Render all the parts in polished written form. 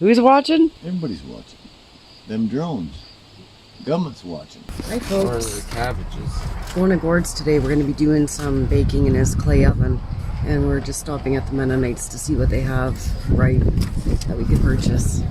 Who's watching? Everybody's watching. Them drones. Government's watching. Hi folks. The cabbages. Going to Gord's today. We're going to be doing some baking in his clay oven. And we're just stopping at the Mennonites to see what they have right that we could purchase.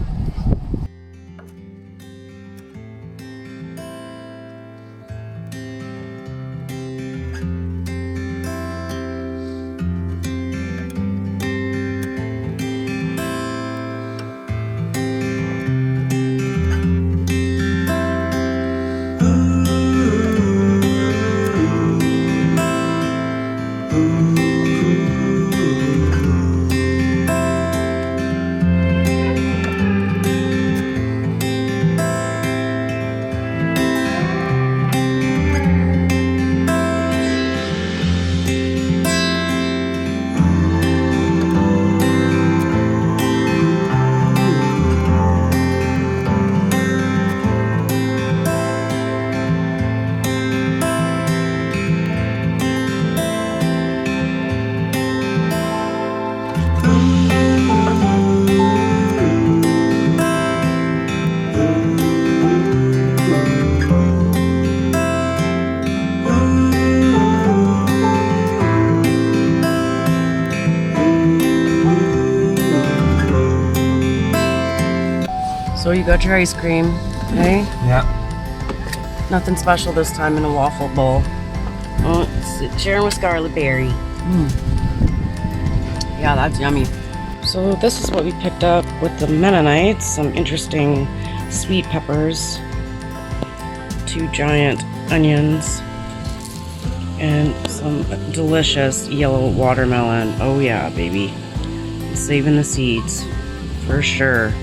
So you got your ice cream, okay? Yeah. Nothing special this time in a waffle bowl. Oh, it's sharing with Scarlet Berry. Yeah, that's yummy. So this is what we picked up with the Mennonites. Some interesting sweet peppers, 2 giant onions, and some delicious yellow watermelon. Oh yeah, baby. Saving the seeds, for sure.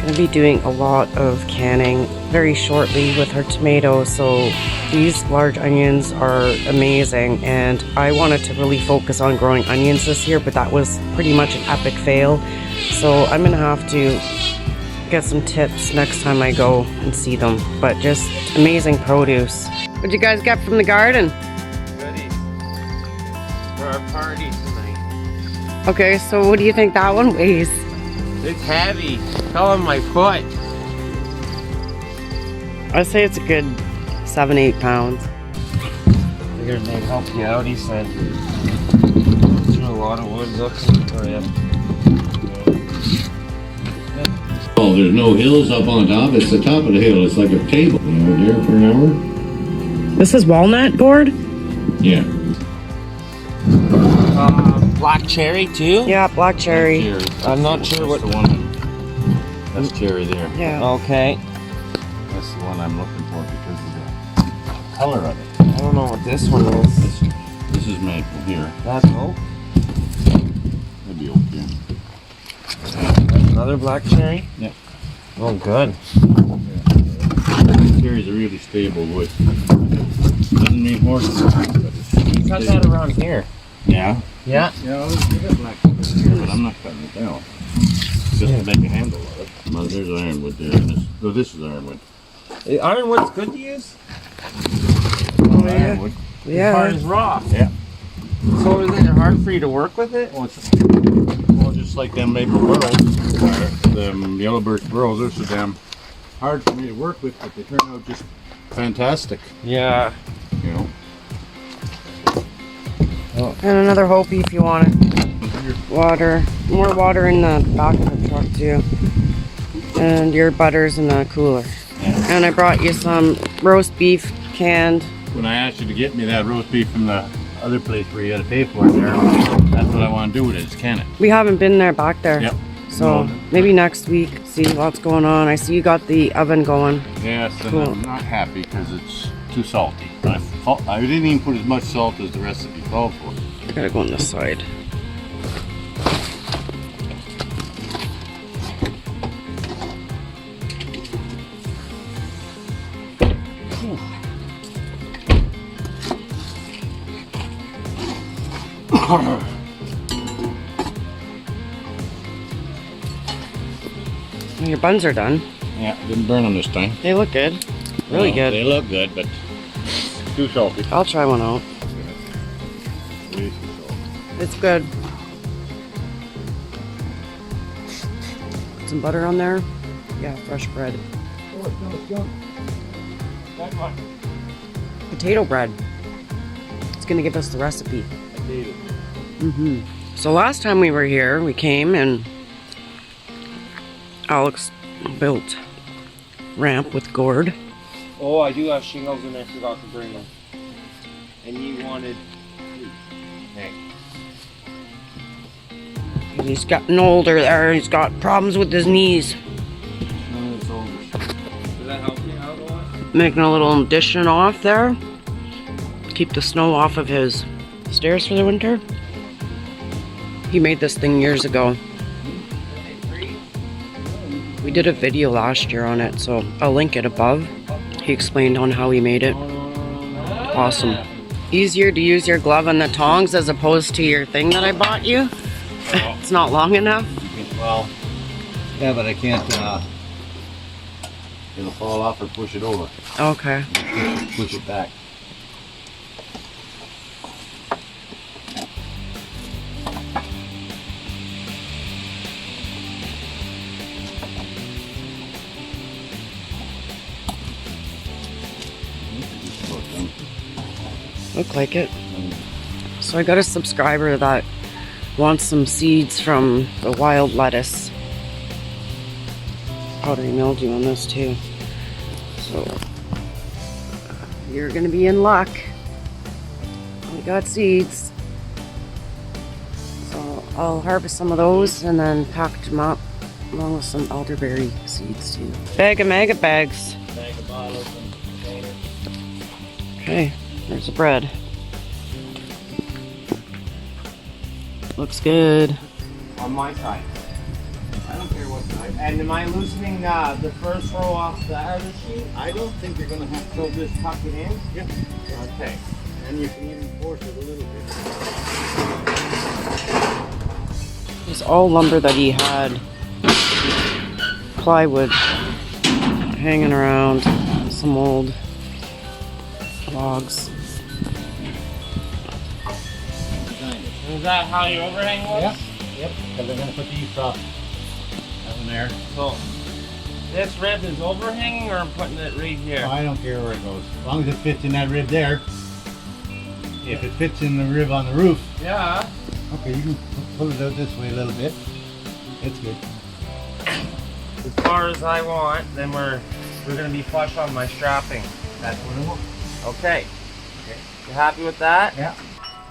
Gonna be doing a lot of canning very shortly with her tomatoes, so these large onions are amazing, and I wanted to really focus on growing onions this year, but that was pretty much an epic fail, so I'm gonna have to get some tips next time I go and see them. But just amazing produce. What'd you guys get from the garden? Ready for our party tonight. Okay, so what do you think that one weighs? It's heavy. Fell on my foot. I'd say it's a good 7-8 pounds. Figured they'd help you out, he said. Threw a lot of wood looking for you. Oh, there's no hills up on top. It's the top of the hill. It's like a table. You were there for an hour? This is walnut, Gord? Yeah. Black cherry too? Yeah, black cherry. I'm not sure what the one. That's cherry there. Yeah. Okay. That's the one I'm looking for because of the color of it. I don't know what this one is. This is maple here. That's oak. That'd be okay. That's another black cherry? Yep. Oh, good. Cherry's a really stable wood. Doesn't mean horse. You cut that around here. Yeah. Yeah. Yeah, I was got black here, but I'm not cutting it down. Just to make a handle of it. Well, there's ironwood there. This is ironwood. Ironwood's good to use? Oh, yeah. Ironwood. As hard as rock. Yeah. So is it hard for you to work with it? Well, just like them maple burrows, them yellow birch burrows, they're so damn hard for me to work with, but they turn out just fantastic. Yeah. You know. And another Hopi if you want it. Water. More water in the back of the truck too. And your butter's in the cooler. Yeah. And I brought you some roast beef canned. When I asked you to get me that roast beef from the other place where you had to pay for it there, that's what I want to do with it, is can it. We haven't been there back there. Yep. So No. maybe next week, see what's going on. I see you got the oven going. Yes, and Cool. I'm not happy because it's too salty. I didn't even put as much salt as the recipe called for. I gotta go on this side. Your buns are done. Yeah, didn't burn them this time. They look good. Really Well, good. They look good, but too salty. I'll try one out. Way too salty. It's good. It's some butter on there. Yeah, fresh bread. Potato bread. It's gonna give us the recipe. So last time we were here, we came and Alex built ramp with Gord. Oh, I do have shingles and I forgot to bring them. And you wanted... Hey. He's gotten older there. He's got problems with his knees. Does that help you out a lot? Making a little addition off there. Keep the snow off of his stairs for the winter. He made this thing years ago. We did a video last year on it, so I'll link it above. He explained on how he made it. Awesome. Easier to use your glove and the tongs as opposed to your thing that I bought you. It's not long enough. Well, yeah, but I can't, it'll fall off or push it over. Okay. Push it back. Look like it. So I got a subscriber that wants some seeds from the wild lettuce. Powdery mildew on this too. So you're gonna be in luck. We got seeds. So I'll harvest some of those and then pack them up along with some elderberry seeds too. Bag of maggot bags. Bag of bottles and containers. Okay, there's the bread. Looks good. On my side. I don't care what side. And am I loosening the first row off the outer sheet? I don't think you're gonna have to. So just tuck it in? Yeah. Okay. And you can even force it a little bit. It's all lumber that he had. Plywood hanging around. Some old logs. Is that how your overhang was? Yep. Yep. Because they're gonna put these top down there. So this rib is overhanging, or I'm putting it right here? I don't care where it goes. As long as it fits in that rib there. If it fits in the rib on the roof. Yeah. Okay, you can pull it out this way a little bit. It's good. As far as I want, then we're gonna be flush on my strapping. That's what I want. Okay. You happy with that? Yeah.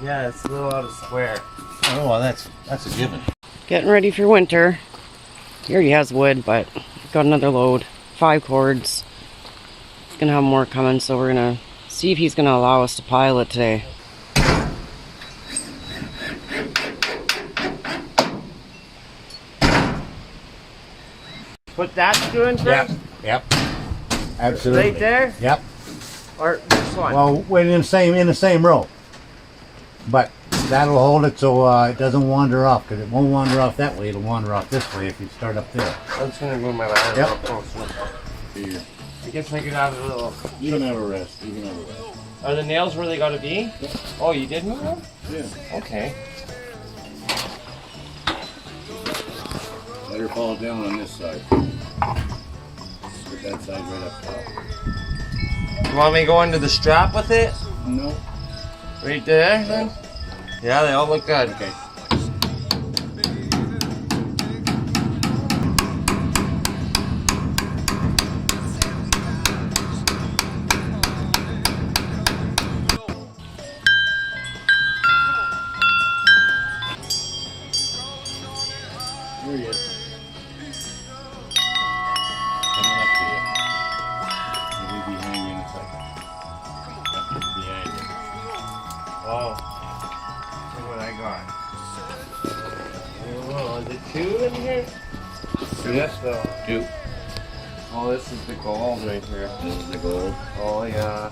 Yeah, it's a little out of square. Oh, well, that's a given. Getting ready for winter. He already has wood, but got another load. 5 cords. He's gonna have more coming, so we're gonna see if he's gonna allow us to pile it today. Put that screw in first? Yep. Absolutely. Right there? Yep. Or this one? Well, we're in the same row. But that'll hold it so it doesn't wander off, because it won't wander off that way. It'll wander off this way if you start up there. I'm just gonna move my ladder Yep. a little closer. Here. I guess I could have a little. You don't have a rest. You can have a rest. Are the nails where they gotta be? Yeah. Oh, you did move them? Yeah. Okay. Let her fall down on this side. Put that side right up top. You want me to go into the strap with it? No. Right there, then? Yeah, they all look good. Okay. There he is. Coming up to you. He'll be hanging in a second. Yep, he'll be hanging. Oh. Look what I got. Oh, is it 2 in here? Yes, though. 2. Oh, this is the gold right here. This is the gold. Oh, yeah.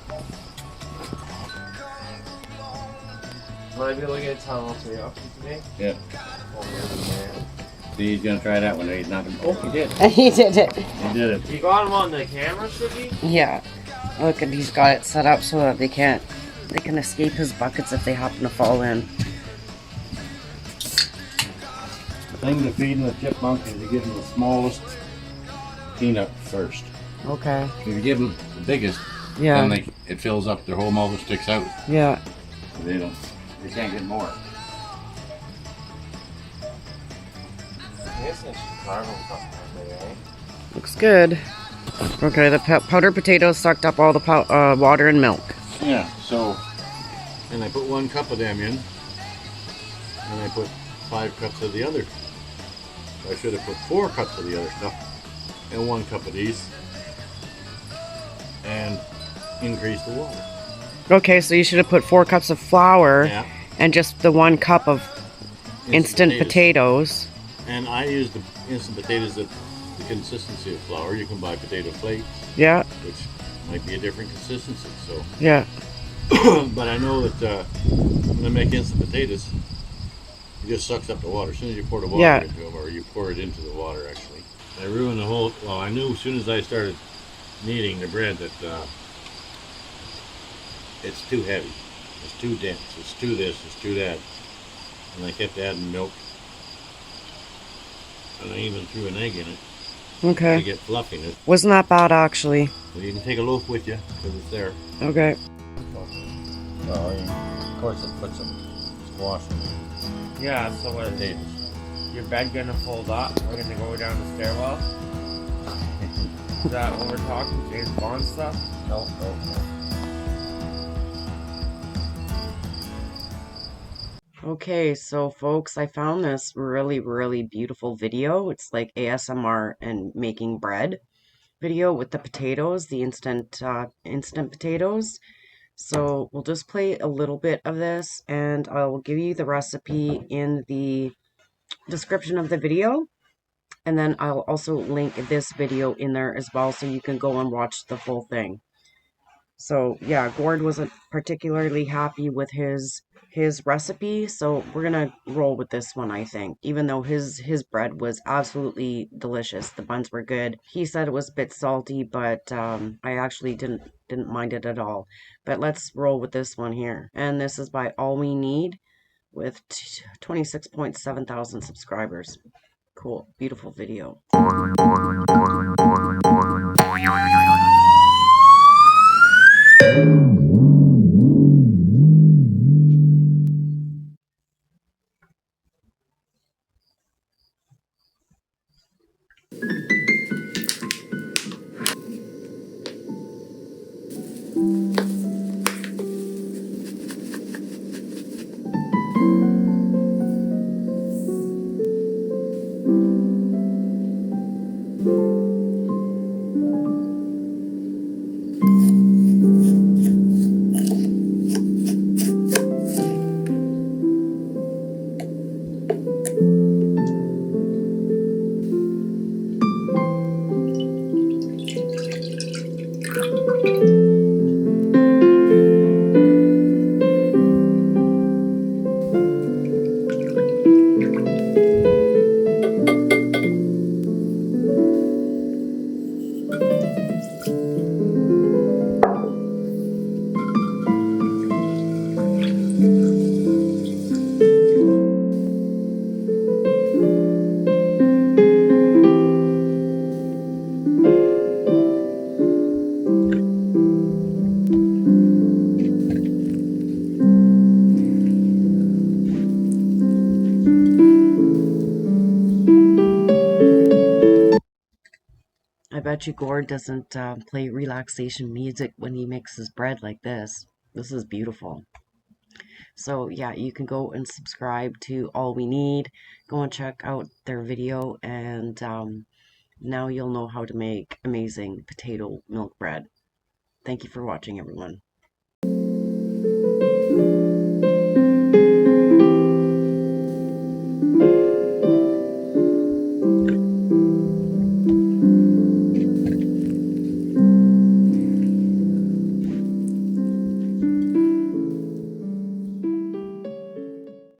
Might be able to get a tunnel to you today? Yeah. Oh, man. See, he's gonna try that one. He's not gonna. Oh, he did. He did it. He did it. You got him on the camera, Sugi? Yeah. Look, and he's got it set up so that they can escape his buckets if they happen to fall in. thing to feed the chipmunk is to give them the smallest peanut first. Okay. If you give them the biggest, Yeah. then it fills up, their whole mouth sticks out. Yeah. They can't get more. Looks good. Okay, the powdered potatoes sucked up all the water and milk. Yeah, so, and I put 1 cup of them in, and I put 5 cups of the other. I should have put 4 cups of the other stuff, and 1 cup of these, and increase the water. Okay, so you should have put 4 cups of flour Yeah. and just the 1 cup of instant potatoes. And I use the instant potatoes that the consistency of flour. You can buy potato flakes, Yeah. which might be a different consistency. So, Yeah. but I know that when I make instant potatoes, it just sucks up the water as soon as you pour the water into them, or you pour it into the water. Actually, I ruined the whole. Well, I knew as soon as I started kneading the bread that it's too heavy, it's too dense, it's too this, it's too that, and I kept adding milk. And I even threw an egg in it to Okay. get fluffiness. Wasn't that bad, actually. Well, you can take a loaf with you because it's there. Okay. Well, of course, it puts some squash in it. Yeah, so what? Potatoes. Your bed gonna fold up? We're gonna go down the stairwell? Is that what we're talking? James Bond stuff? No. Okay, so folks, I found this really, really beautiful video. It's like ASMR and making bread video with the potatoes, the instant potatoes. So we'll just play a little bit of this, and I'll give you the recipe in the description of the video. And then I'll also link this video in there as well, so you can go and watch the full thing. So yeah, Gord wasn't particularly happy with his recipe, so we're gonna roll with this one, I think. Even though his bread was absolutely delicious, the buns were good. He said it was a bit salty, but I actually didn't mind it at all. But let's roll with this one here. And this is by All We Need with 26.7 thousand subscribers. Cool, beautiful video. I bet you Gord doesn't play relaxation music when he makes his bread like this. This is beautiful. So yeah, you can go and subscribe to All We Need. Go and check out their video, and now you'll know how to make amazing potato milk bread. Thank you for watching, everyone.